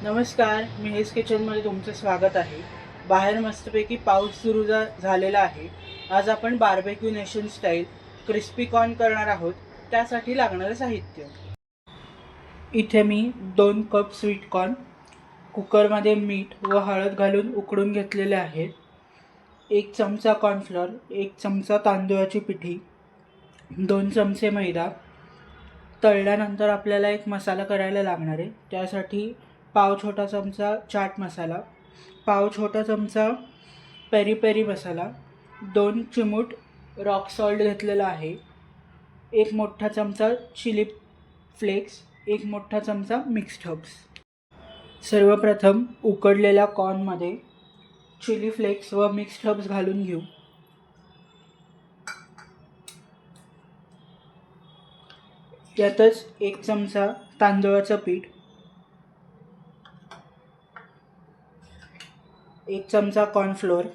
नमस्कार, मेहेस किचनमध्ये तुमचं स्वागत आहे. बाहेर मस्तपैकी पाऊस सुरू झालेला आहे. आज आपण barbecue nation style crispy corn करणार आहोत. त्यासाठी लागणारं साहित्य: इथे मी 2 कप स्वीट कॉर्न कुकरमध्ये मीठ व हळद घालून उकडून घेतलेले आहेत. 1 चमचा कॉर्नफ्लोअर, 1 चमचा तांदूळाची पिठी, 2 चमचे मैदा. तळल्यानंतर आपल्याला एक मसाला करायला लागणार आहे. त्यासाठी पाव छोटा चमचा चाट मसाला, पाव छोटा चमचा पेरी पेरी मसाला, 2 चिमूट रॉक सॉल्ट घेतलेला आहे, 1 मोठा चमचा चिली फ्लेक्स, 1 मोठा चमचा मिक्स्ड हर्ब्स. सर्वप्रथम उकडलेल्या कॉर्नमध्ये चिली फ्लेक्स व मिक्स्ड हर्ब्स घालून घेऊ. यातच 1 चमचा तांदूळाचं पीठ, 1 चमचा कॉर्नफ्लोअर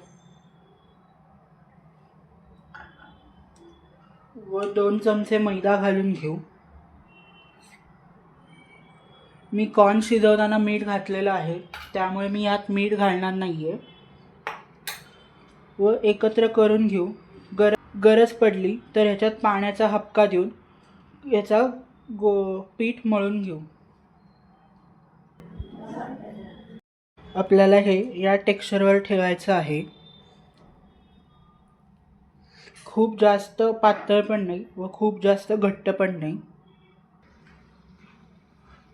व 2 चमचे मैदा घालून घेऊ. मी कॉर्न शिजवताना मीठ घातलेलं आहे, त्यामुळे मी यात मीठ घालणार नाही आहे. व एकत्र करून घेऊ. गरज पडली तर ह्याच्यात पाण्याचा हबका देऊन याचा पीठ मळून घेऊ. आपल्याला हे या टेक्स्चरवर ठेवायचं आहे. खूप जास्त पातळ पण नाही व खूप जास्त घट्ट पण नाही.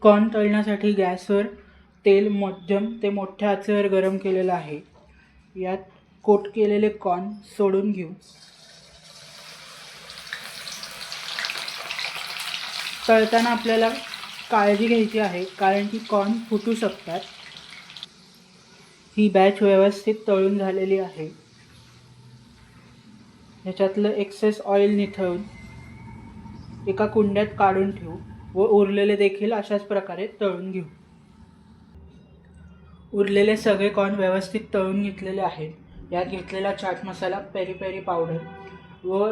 कॉर्न तळण्यासाठी गॅसवर तेल मध्यम ते मोठ्या आचेवर गरम केलेलं आहे. यात कोट केलेले कॉर्न सोडून घेऊ. तळताना आपल्याला काळजी घ्यायची आहे, कारण की कॉर्न फुटू शकतात. ही बॅच व्यवस्थित तळून झालेली आहे. ह्याच्यातलं एक्सेस ऑइल निथळून एका कुंड्यात काढून ठेवू व उरलेले देखील अशाच प्रकारे तळून घेऊ. उरलेले सगळे कॉर्न व्यवस्थित तळून घेतलेले आहेत. यात घेतलेला chaat masala, peri peri powder व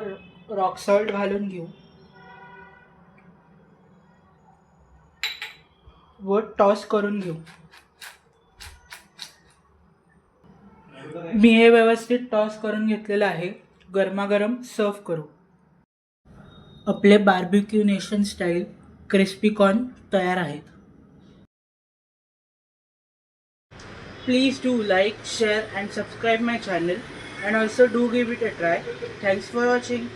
रॉक सॉल्ट घालून घेऊ व टॉस करून घेऊ. मी हे व्यवस्थित टॉस करून घेतलेलं आहे. गरमागरम सर्व करू. आपले barbecue nation style crispy corn तयार आहेत. Please do like, share and subscribe my channel, and also do give it a try. Thanks for watching.